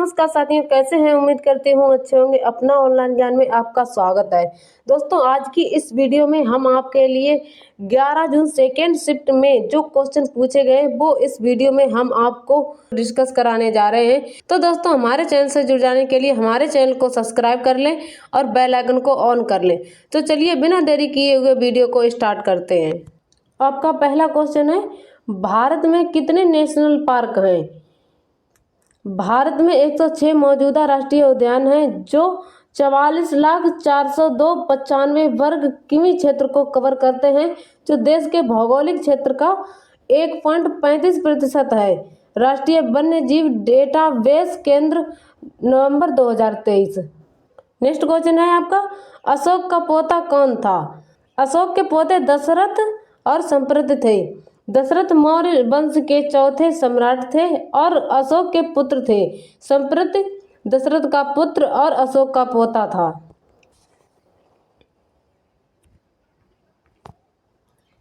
नमस्कार साथियों, कैसे हैं? उम्मीद करती हूँ अच्छे होंगे। अपना ऑनलाइन ज्ञान में आपका स्वागत है। दोस्तों, आज की इस वीडियो में हम आपके लिए 11 जून सेकेंड शिफ्ट में जो क्वेश्चन पूछे गए वो इस वीडियो में हम आपको डिस्कस कराने जा रहे हैं। तो दोस्तों, हमारे चैनल से जुड़ जाने के लिए हमारे चैनल को सब्सक्राइब कर लें और बेल आइकन को ऑन कर लें। तो चलिए बिना देरी किए हुए वीडियो को स्टार्ट करते हैं। आपका पहला क्वेश्चन है, भारत में कितने नेशनल पार्क हैं? भारत में 106 मौजूदा राष्ट्रीय उद्यान हैं जो 44,402,95 वर्ग किमी क्षेत्र को कवर करते हैं, जो देश के भौगोलिक क्षेत्र का 1.35% है। राष्ट्रीय वन्य जीव डेटाबेस केंद्र, नवंबर 2023। नेक्स्ट क्वेश्चन है आपका, अशोक का पोता कौन था? अशोक के पोते दशरथ और संप्रति थे। दशरथ मौर्य वंश के चौथे सम्राट थे और अशोक के पुत्र थे। संप्रति दशरथ का पुत्र और अशोक का पोता था।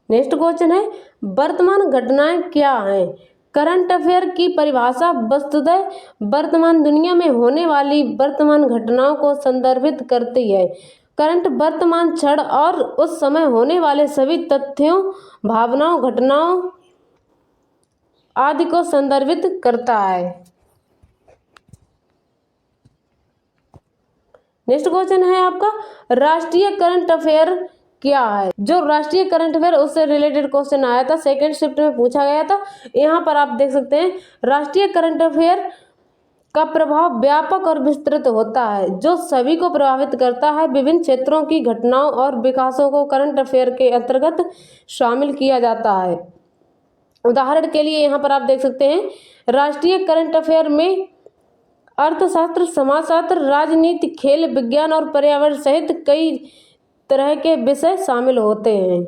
नेक्स्ट क्वेश्चन है, वर्तमान घटनाएं क्या हैं? करंट अफेयर की परिभाषा वस्तुतः वर्तमान दुनिया में होने वाली वर्तमान घटनाओं को संदर्भित करती है। करंट वर्तमान क्षण और उस समय होने वाले सभी तथ्यों, भावनाओं, घटनाओं आदि को संदर्भित करता है। नेक्स्ट क्वेश्चन है आपका, राष्ट्रीय करंट अफेयर क्या है? जो राष्ट्रीय करंट अफेयर उससे रिलेटेड क्वेश्चन आया था, सेकेंड शिफ्ट में पूछा गया था। यहाँ पर आप देख सकते हैं, राष्ट्रीय करंट अफेयर का प्रभाव व्यापक और विस्तृत होता है, जो सभी को प्रभावित करता है। विभिन्न क्षेत्रों की घटनाओं और विकासों को करंट अफेयर के अंतर्गत शामिल किया जाता है। उदाहरण के लिए यहाँ पर आप देख सकते हैं, राष्ट्रीय करंट अफेयर में अर्थशास्त्र, समाजशास्त्र, राजनीति, खेल, विज्ञान और पर्यावरण सहित कई तरह के विषय शामिल होते हैं।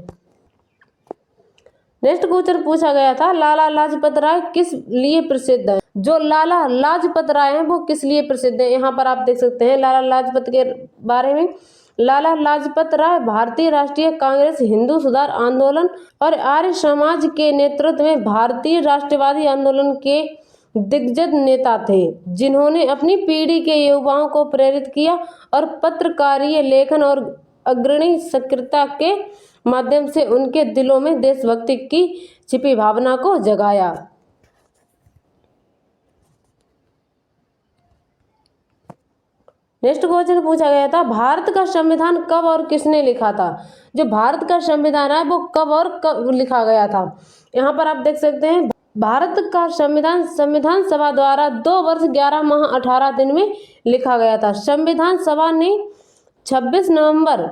नेक्स्ट क्वेश्चन पूछा गया था, लाला लाजपत राय किस लिए प्रसिद्ध है? जो लाला लाजपत राय हैं वो किस लिए प्रसिद्ध है? यहाँ पर आप देख सकते हैं लाला लाजपत के बारे में। लाला लाजपत राय भारतीय राष्ट्रीय कांग्रेस, हिंदू सुधार आंदोलन और आर्य समाज के नेतृत्व में भारतीय राष्ट्रवादी आंदोलन के दिग्गज नेता थे, जिन्होंने अपनी पीढ़ी के युवाओं को प्रेरित किया और पत्रकारीय लेखन और अग्रणी सक्रियता के माध्यम से उनके दिलों में देशभक्ति की छिपी भावना को जगाया। नेक्स्ट क्वेश्चन पूछा गया था, भारत का संविधान कब और किसने लिखा था? जो भारत का संविधान है वो कब और कब लिखा गया था? यहाँ पर आप देख सकते हैं, भारत का संविधान संविधान सभा द्वारा 2 वर्ष 11 माह 18 दिन में लिखा गया था। संविधान सभा ने 26 नवंबर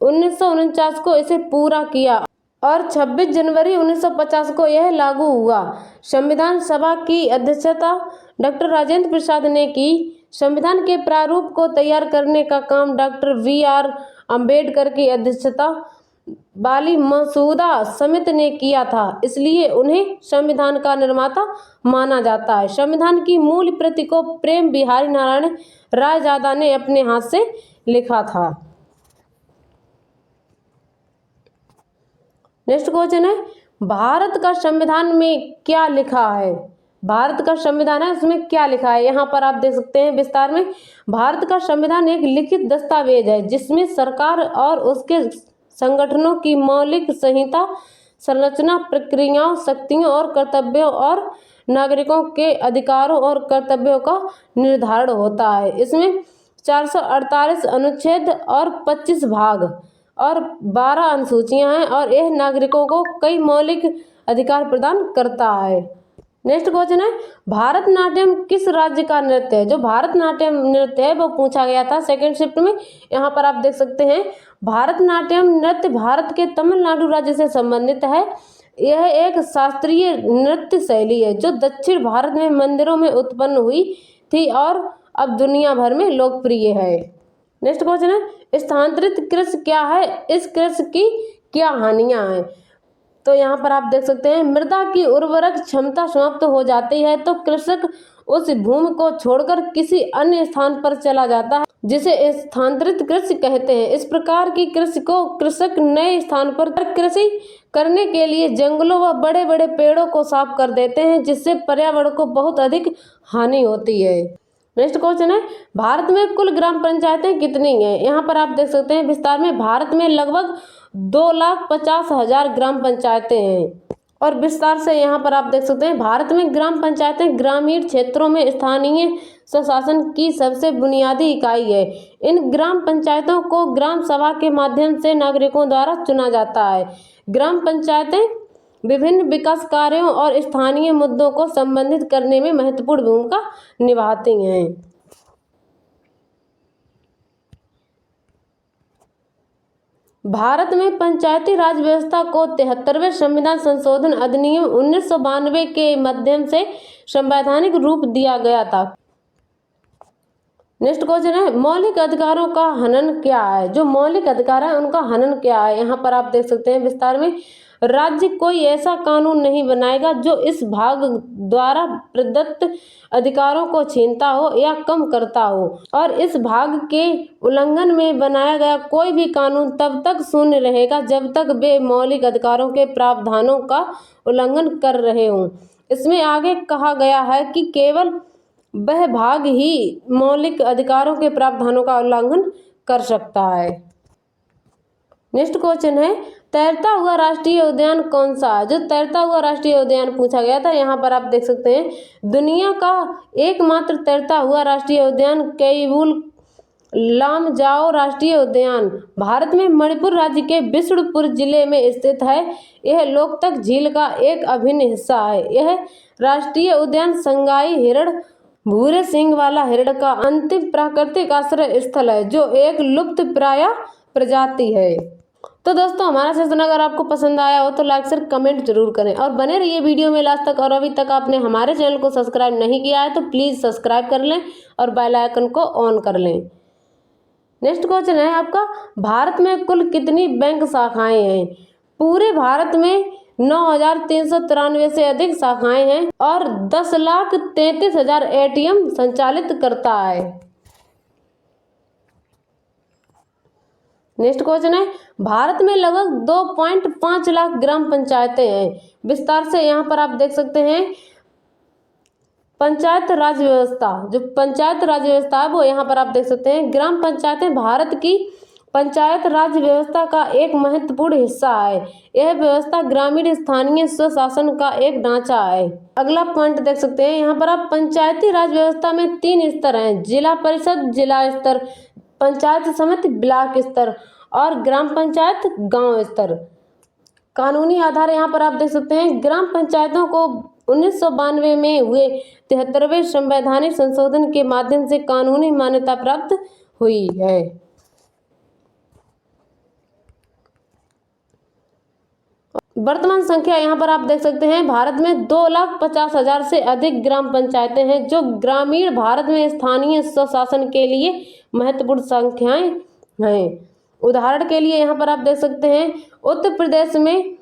1949 को इसे पूरा किया और 26 जनवरी 1950 को यह लागू हुआ। संविधान सभा की अध्यक्षता डॉक्टर राजेंद्र प्रसाद ने की। संविधान के प्रारूप को तैयार करने का काम डॉक्टर VR अम्बेडकर की अध्यक्षता वाली मसौदा समिति ने किया था, इसलिए उन्हें संविधान का निर्माता माना जाता है। संविधान की मूल प्रति को प्रेम बिहारी नारायण रायजादा ने अपने हाथ से लिखा था। नेक्स्ट क्वेश्चन है, भारत का संविधान में क्या लिखा है? भारत का संविधान है उसमें क्या लिखा है? यहाँ पर आप देख सकते हैं विस्तार में, भारत का संविधान एक लिखित दस्तावेज है जिसमें सरकार और उसके संगठनों की मौलिक संहिता, संरचना, प्रक्रियाओं, शक्तियों और कर्तव्यों और नागरिकों के अधिकारों और कर्तव्यों का निर्धारण होता है। इसमें 448 अनुच्छेद और 25 भाग और 12 अनुसूचियां हैं और यह नागरिकों को कई मौलिक अधिकार प्रदान करता है। नेक्स्ट क्वेश्चन है, भारतनाट्यम किस राज्य का नृत्य है? जो भारतनाट्यम नृत्य है वो पूछा गया था सेकेंड शिफ्ट में। यहाँ पर आप देख सकते हैं, भारतनाट्यम नृत्य भारत के तमिलनाडु राज्य से संबंधित है। यह एक शास्त्रीय नृत्य शैली है जो दक्षिण भारत में मंदिरों में उत्पन्न हुई थी और अब दुनिया भर में लोकप्रिय है। नेक्स्ट क्वेश्चन है, स्थानांतरित कृषि क्या है? इस कृषि की क्या हानियां हैं? तो यहाँ पर आप देख सकते हैं, मृदा की उर्वरक क्षमता समाप्त हो जाती है तो कृषक उस भूमि को छोड़कर किसी अन्य स्थान पर चला जाता है, जिसे स्थानांतरित कृषि कहते हैं। इस प्रकार की कृषि को कृषक नए स्थान पर कृषि करने के लिए जंगलों व बड़े बड़े पेड़ों को साफ कर देते हैं, जिससे पर्यावरण को बहुत अधिक हानि होती है। नेक्स्ट क्वेश्चन है, भारत में कुल ग्राम पंचायतें कितनी हैं? यहाँ पर आप देख सकते हैं विस्तार में, भारत में लगभग 2,50,000 ग्राम पंचायतें हैं। और विस्तार से यहाँ पर आप देख सकते हैं, भारत में ग्राम पंचायतें ग्रामीण क्षेत्रों में स्थानीय स्वशासन की सबसे बुनियादी इकाई है। इन ग्राम पंचायतों को ग्राम सभा के माध्यम से नागरिकों द्वारा चुना जाता है। ग्राम पंचायतें विभिन्न विकास कार्यों और स्थानीय मुद्दों को संबोधित करने में महत्वपूर्ण भूमिका निभाती हैं। भारत में पंचायती राज व्यवस्था को 73वें संविधान संशोधन अधिनियम 1992 के माध्यम से संवैधानिक रूप दिया गया था। नेक्स्ट क्वेश्चन है, मौलिक अधिकारों का हनन क्या है? जो मौलिक अधिकार है उनका हनन क्या है? यहाँ पर आप देख सकते हैं विस्तार में, राज्य कोई ऐसा कानून नहीं बनाएगा जो इस भाग द्वारा प्रदत्त अधिकारों को छीनता हो या कम करता हो, और इस भाग के उल्लंघन में बनाया गया कोई भी कानून तब तक शून्य रहेगा जब तक वे मौलिक अधिकारों के प्रावधानों का उल्लंघन कर रहे हों। इसमें आगे कहा गया है कि केवल वह भाग ही मौलिक अधिकारों के प्रावधानों का उल्लंघन कर सकता है। नेक्स्ट क्वेश्चन है, तैरता हुआ राष्ट्रीय उद्यान कौन सा है? जो तैरता हुआ राष्ट्रीय उद्यान पूछा गया था, यहाँ पर आप देख सकते हैं, दुनिया का एकमात्र तैरता हुआ राष्ट्रीय उद्यान केबुल लामजाओ राष्ट्रीय उद्यान भारत में मणिपुर राज्य के बिष्णुपुर जिले में स्थित है। यह लोकतक झील का एक अभिन्न हिस्सा है। यह राष्ट्रीय उद्यान संगाई हिरण, भूरे सींग वाला हिरण का अंतिम प्राकृतिक आश्रय स्थल है, जो एक लुप्तप्राय प्रजाति है। तो दोस्तों, हमारा सेशन अगर आपको पसंद आया हो तो लाइक शेयर कमेंट जरूर करें और बने रहिए वीडियो में लास्ट तक। और अभी तक आपने हमारे चैनल को सब्सक्राइब नहीं किया है तो प्लीज़ सब्सक्राइब कर लें और बेल आइकन को ऑन कर लें। नेक्स्ट क्वेश्चन है आपका, भारत में कुल कितनी बैंक शाखाएं हैं? पूरे भारत में 9,393 से अधिक शाखाएं हैं और 10,33,000 ATM संचालित करता है। नेक्स्ट क्वेश्चन है, भारत में लगभग 2.5 लाख ग्राम पंचायतें हैं। विस्तार से यहाँ पर आप देख सकते हैं, पंचायत राज व्यवस्था, जो पंचायत राज व्यवस्था है वो यहाँ पर आप देख सकते हैं, ग्राम पंचायतें भारत की पंचायत राज व्यवस्था का एक महत्वपूर्ण हिस्सा है। यह व्यवस्था ग्रामीण स्थानीय स्वशासन का एक ढांचा है। अगला पॉइंट देख सकते हैं, यहाँ पर आप पंचायती राज व्यवस्था में 3 स्तर हैं, जिला परिषद जिला स्तर, पंचायत समिति ब्लॉक स्तर और ग्राम पंचायत गांव स्तर। कानूनी आधार यहाँ पर आप देख सकते हैं, ग्राम पंचायतों को 1992 में हुए 73वें संवैधानिक संशोधन के माध्यम से कानूनी मान्यता प्राप्त हुई है। वर्तमान संख्या यहाँ पर आप देख सकते हैं, भारत में 2,50,000 से अधिक ग्राम पंचायतें हैं, जो ग्रामीण भारत में स्थानीय स्वशासन के लिए महत्वपूर्ण संख्याएं हैं। उदाहरण के लिए यहाँ पर आप देख सकते हैं, उत्तर प्रदेश में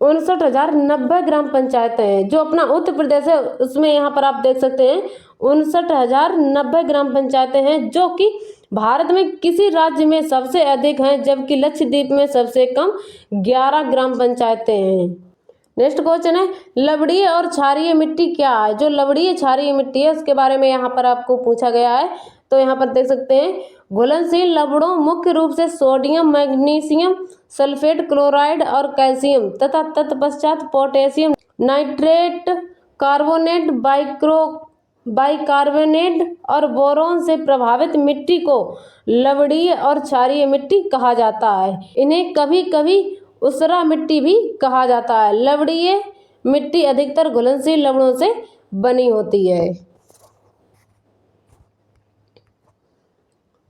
59,090 ग्राम पंचायतें हैं। जो अपना उत्तर प्रदेश है उसमें यहाँ पर आप देख सकते हैं 59,090 ग्राम पंचायतें हैं, जो कि भारत में किसी राज्य में सबसे अधिक हैं, जबकि लक्षद्वीप में सबसे कम 11 ग्राम पंचायतें हैं। नेक्स्ट क्वेश्चन है, लवणीय और क्षारीय मिट्टी क्या है? जो लवणीय क्षारीय मिट्टी है उसके बारे में यहाँ पर आपको पूछा गया है। तो यहाँ पर देख सकते हैं, घुलनशील लवणों मुख्य रूप से सोडियम, मैग्नीशियम सल्फेट, क्लोराइड और कैल्शियम तथा तत्पश्चात पोटेशियम नाइट्रेट, कार्बोनेट, बाइकार्बोनेट और बोरोन से प्रभावित मिट्टी को लवणीय और क्षारीय मिट्टी कहा जाता है। इन्हें कभी कभी ऊसरा मिट्टी भी कहा जाता है। लवणीय मिट्टी अधिकतर घुलनशील लवणों से बनी होती है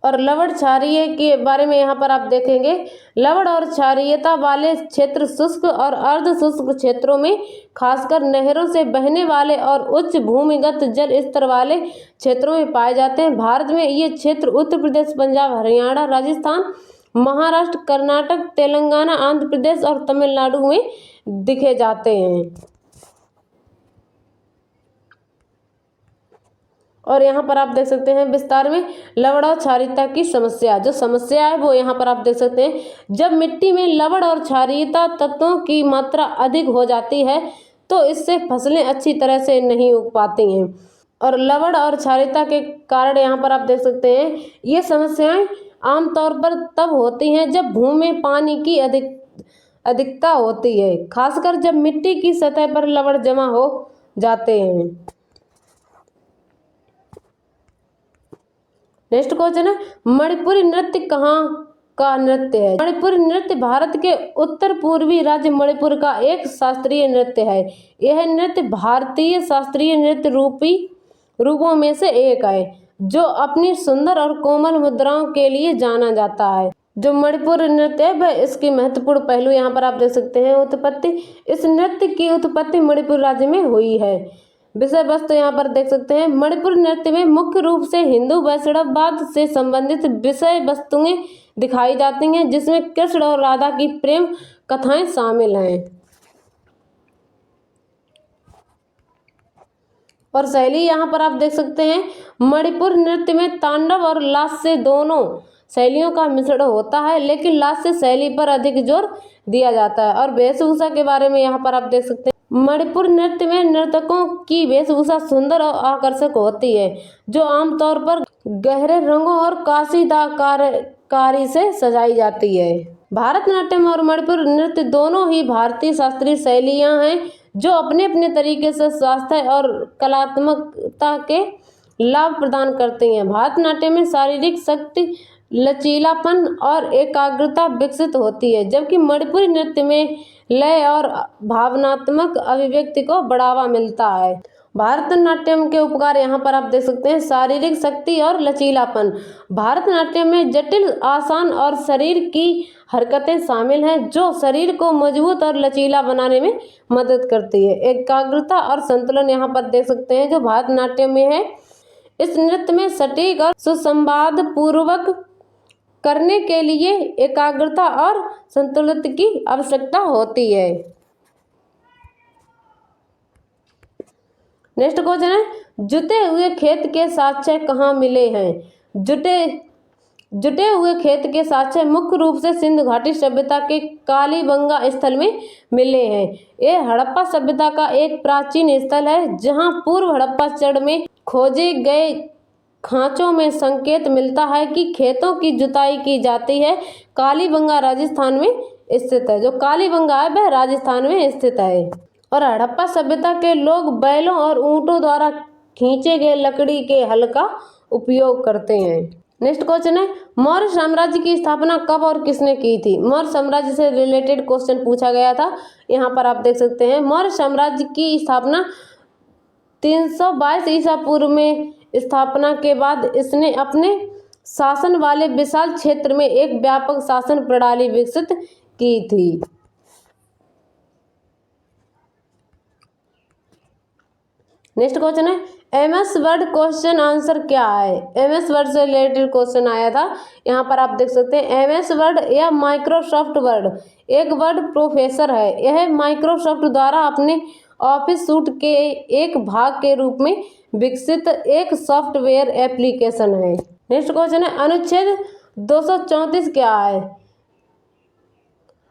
और लवण क्षारीय के बारे में यहाँ पर आप देखेंगे, लवण और क्षारीयता वाले क्षेत्र शुष्क और अर्ध शुष्क क्षेत्रों में, खासकर नहरों से बहने वाले और उच्च भूमिगत जल स्तर वाले क्षेत्रों में पाए जाते हैं। भारत में ये क्षेत्र उत्तर प्रदेश, पंजाब, हरियाणा, राजस्थान, महाराष्ट्र, कर्नाटक, तेलंगाना, आंध्र प्रदेश और तमिलनाडु में दिखे जाते हैं। और यहाँ पर आप देख सकते हैं विस्तार में लवण और क्षारीयता की समस्या, जो समस्या है वो यहाँ पर आप देख सकते हैं, जब मिट्टी में लवण और क्षारीयता तत्वों की मात्रा अधिक हो जाती है तो इससे फसलें अच्छी तरह से नहीं उग पाती हैं। और लवण और क्षारीयता के कारण यहाँ पर आप देख सकते हैं ये समस्याएं आमतौर पर तब होती हैं जब भूमि में पानी की अधिकता होती है, खासकर जब मिट्टी की सतह पर लवण जमा हो जाते हैं। नेक्स्ट क्वेश्चन है, मणिपुरी नृत्य कहाँ का नृत्य है? मणिपुरी नृत्य भारत के उत्तर पूर्वी राज्य मणिपुर का एक शास्त्रीय नृत्य है। यह नृत्य भारतीय शास्त्रीय नृत्य रूपों में से एक है जो अपनी सुंदर और कोमल मुद्राओं के लिए जाना जाता है। जो मणिपुर नृत्य है वह इसकी महत्वपूर्ण पहलू यहाँ पर आप देख सकते हैं उत्पत्ति। इस नृत्य की उत्पत्ति मणिपुर राज्य में हुई है। विषय वस्तु यहाँ पर देख सकते हैं, मणिपुर नृत्य में मुख्य रूप से हिंदू वैष्णववाद से संबंधित विषय वस्तुएं दिखाई जाती हैं, जिसमें कृष्ण और राधा की प्रेम कथाएं शामिल हैं। और शैली यहाँ पर आप देख सकते हैं, मणिपुर नृत्य में तांडव और लास्य दोनों शैलियों का मिश्रण होता है, लेकिन लास्य शैली पर अधिक जोर दिया जाता है। और वेशभूषा के बारे में यहाँ पर आप देख सकते हैं, मणिपुर नृत्य में नर्तकों की वेशभूषा सुंदर और आकर्षक होती है, जो आमतौर पर गहरे रंगों और काशीदाकारी से सजाई जाती है। भारतनाट्यम और मणिपुर नृत्य दोनों ही भारतीय शास्त्रीय शैलियाँ हैं जो अपने अपने तरीके से स्वास्थ्य और कलात्मकता के लाभ प्रदान करती हैं। भारतनाट्यम में शारीरिक शक्ति, लचीलापन और एकाग्रता विकसित होती है, जबकि मणिपुरी नृत्य में लय और भावनात्मक अभिव्यक्ति को बढ़ावा मिलता है। भारतनाट्यम के उपकार यहाँ पर आप देख सकते हैं, शारीरिक शक्ति और लचीलापन। भारतनाट्यम में जटिल आसन और शरीर की हरकतें शामिल हैं जो शरीर को मजबूत और लचीला बनाने में मदद करती है। एकाग्रता और संतुलन यहाँ पर देख सकते हैं जो भारतनाट्यम में है। इस नृत्य में सटीक और सुसंवाद पूर्वक करने के लिए एकाग्रता और संतुलन की आवश्यकता होती है। नेक्स्ट क्वेश्चन है, जुटे हुए खेत के साक्ष्य कहाँ मिले हैं? जुटे हुए खेत के साक्ष्य मुख्य रूप से सिंधु घाटी सभ्यता के कालीबंगा स्थल में मिले हैं। यह हड़प्पा सभ्यता का एक प्राचीन स्थल है जहां पूर्व हड़प्पा चरण में खोजे गए खांचों में संकेत मिलता है कि खेतों की जुताई की जाती है। कालीबंगा राजस्थान में स्थित है। जो कालीबंगा है वह राजस्थान में स्थित है। और हड़प्पा सभ्यता के लोग बैलों और ऊंटों द्वारा खींचे गए लकड़ी के हल का उपयोग करते हैं। नेक्स्ट क्वेश्चन है, मौर्य साम्राज्य की स्थापना कब और किसने की थी? मौर्य साम्राज्य से रिलेटेड क्वेश्चन पूछा गया था। यहाँ पर आप देख सकते हैं, मौर्य साम्राज्य की स्थापना 322 ईसा पूर्व में स्थापना के बाद इसने अपने शासन वाले विशाल क्षेत्र में एक व्यापक शासन प्रणाली विकसित की थी। नेक्स्ट क्वेश्चन है, एमएस वर्ड क्वेश्चन आंसर क्या है? एमएस वर्ड से रिलेटेड क्वेश्चन आया था। यहाँ पर आप देख सकते हैं, एमएस वर्ड या माइक्रोसॉफ्ट वर्ड एक वर्ड प्रोसेसर है। यह माइक्रोसॉफ्ट द्वारा अपने ऑफिस सूट के एक भाग के रूप में विकसित एक सॉफ्टवेयर एप्लीकेशन है। नेक्स्ट क्वेश्चन है, अनुच्छेद 234 क्या है?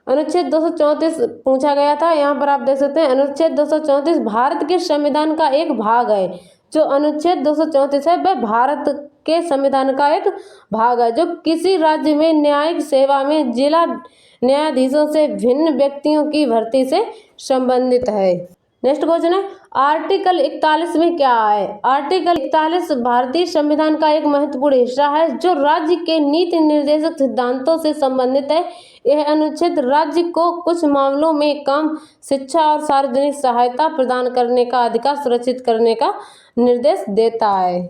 अनुच्छेद 234 पूछा गया था। यहाँ पर आप देख सकते हैं, अनुच्छेद 234 भारत के संविधान का एक भाग है। जो अनुच्छेद 234 है वह भारत के संविधान का एक भाग है जो किसी राज्य में न्यायिक सेवा में जिला न्यायाधीशों से भिन्न व्यक्तियों की भर्ती से संबंधित है। नेक्स्ट क्वेश्चन है, आर्टिकल 41 में क्या है? आर्टिकल 41 भारतीय संविधान का एक महत्वपूर्ण हिस्सा है जो राज्य के नीति निर्देशक सिद्धांतों से संबंधित है। यह अनुच्छेद राज्य को कुछ मामलों में काम, शिक्षा और सार्वजनिक सहायता प्रदान करने का अधिकार सुरक्षित करने का निर्देश देता है।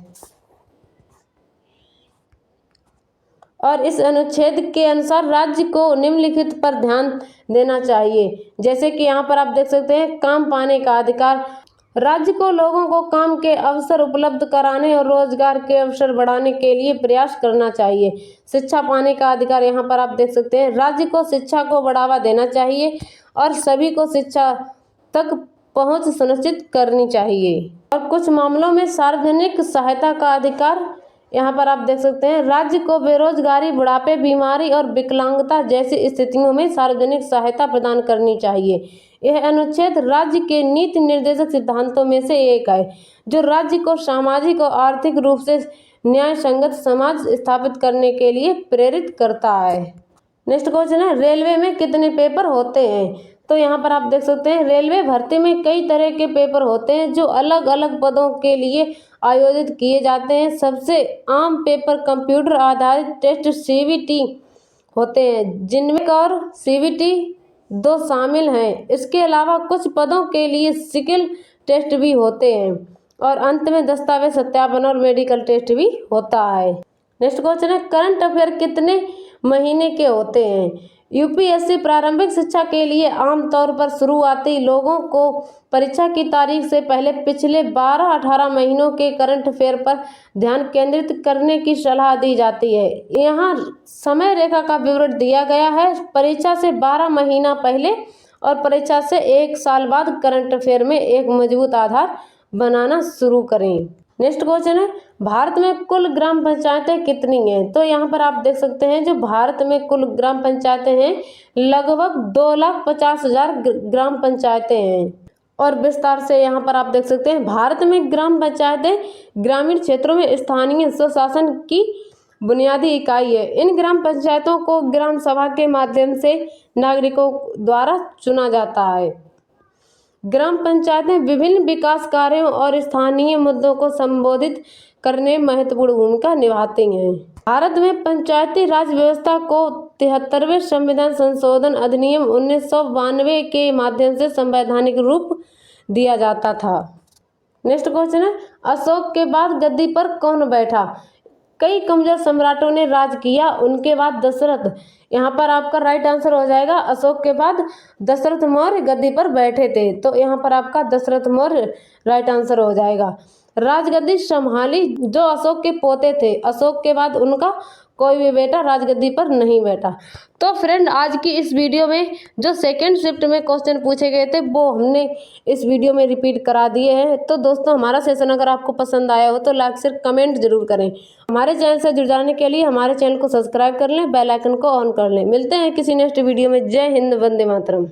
और इस अनुच्छेद के अनुसार राज्य को निम्नलिखित पर ध्यान देना चाहिए, जैसे कि यहाँ पर आप देख सकते हैं, काम पाने का अधिकार। राज्य को लोगों को काम के अवसर उपलब्ध कराने और रोजगार के अवसर बढ़ाने के लिए प्रयास करना चाहिए। शिक्षा पाने का अधिकार, यहाँ पर आप देख सकते हैं, राज्य को शिक्षा को बढ़ावा देना चाहिए और सभी को शिक्षा तक पहुँच सुनिश्चित करनी चाहिए। और कुछ मामलों में सार्वजनिक सहायता का अधिकार यहाँ पर आप देख सकते हैं, राज्य को बेरोजगारी, बुढ़ापे, बीमारी और विकलांगता जैसी स्थितियों में सार्वजनिक सहायता प्रदान करनी चाहिए। यह अनुच्छेद राज्य के नीति निर्देशक सिद्धांतों में से एक है, जो राज्य को सामाजिक और आर्थिक रूप से न्याय संगत समाज स्थापित करने के लिए प्रेरित करता है। नेक्स्ट क्वेश्चन है, रेलवे में कितने पेपर होते हैं? तो यहाँ पर आप देख सकते हैं, रेलवे भर्ती में कई तरह के पेपर होते हैं जो अलग अलग पदों के लिए आयोजित किए जाते हैं। सबसे आम पेपर कंप्यूटर आधारित टेस्ट CBT होते हैं, जिनमें और CBT 2 शामिल हैं। इसके अलावा कुछ पदों के लिए स्किल टेस्ट भी होते हैं और अंत में दस्तावेज सत्यापन और मेडिकल टेस्ट भी होता है। नेक्स्ट क्वेश्चन है, करंट अफेयर कितने महीने के होते हैं? UPSC प्रारंभिक शिक्षा के लिए आमतौर पर शुरुआती लोगों को परीक्षा की तारीख से पहले पिछले 12-18 महीनों के करंट अफेयर पर ध्यान केंद्रित करने की सलाह दी जाती है। यहाँ समय रेखा का विवरण दिया गया है। परीक्षा से 12 महीना पहले और परीक्षा से 1 साल बाद करंट अफेयर में एक मजबूत आधार बनाना शुरू करें। नेक्स्ट क्वेश्चन है, भारत में कुल ग्राम पंचायतें कितनी हैं? तो यहाँ पर आप देख सकते हैं, जो भारत में कुल ग्राम पंचायतें हैं लगभग 2,50,000 ग्राम पंचायतें हैं। और विस्तार से यहाँ पर आप देख सकते हैं, भारत में ग्राम पंचायतें ग्रामीण क्षेत्रों में स्थानीय स्वशासन की बुनियादी इकाई है। इन ग्राम पंचायतों को ग्राम सभा के माध्यम से नागरिकों द्वारा चुना जाता है। ग्राम पंचायतें विभिन्न विकास कार्यों और स्थानीय मुद्दों को संबोधित करने में महत्वपूर्ण भूमिका निभाती हैं। भारत में पंचायती राज व्यवस्था को 73वें संविधान संशोधन अधिनियम 1992 के माध्यम से संवैधानिक रूप दिया जाता था। नेक्स्ट क्वेश्चन है, अशोक के बाद गद्दी पर कौन बैठा? कई कमजोर सम्राटों ने राज किया, उनके बाद दशरथ। यहाँ पर आपका राइट आंसर हो जाएगा, अशोक के बाद दशरथ मौर्य गद्दी पर बैठे थे। तो यहाँ पर आपका दशरथ मौर्य राइट आंसर हो जाएगा। राजगद्दी संभाली जो अशोक के पोते थे। अशोक के बाद उनका कोई भी बेटा राजगद्दी पर नहीं बैठा। तो फ्रेंड, आज की इस वीडियो में जो सेकंड शिफ्ट में क्वेश्चन पूछे गए थे वो हमने इस वीडियो में रिपीट करा दिए हैं। तो दोस्तों, हमारा सेशन अगर आपको पसंद आया हो तो लाइक शेयर कमेंट जरूर करें। हमारे चैनल से जुड़ जाने के लिए हमारे चैनल को सब्सक्राइब कर लें, बेल आइकन को ऑन कर लें। मिलते हैं किसी नेक्स्ट वीडियो में। जय हिंद, वंदे मातरम।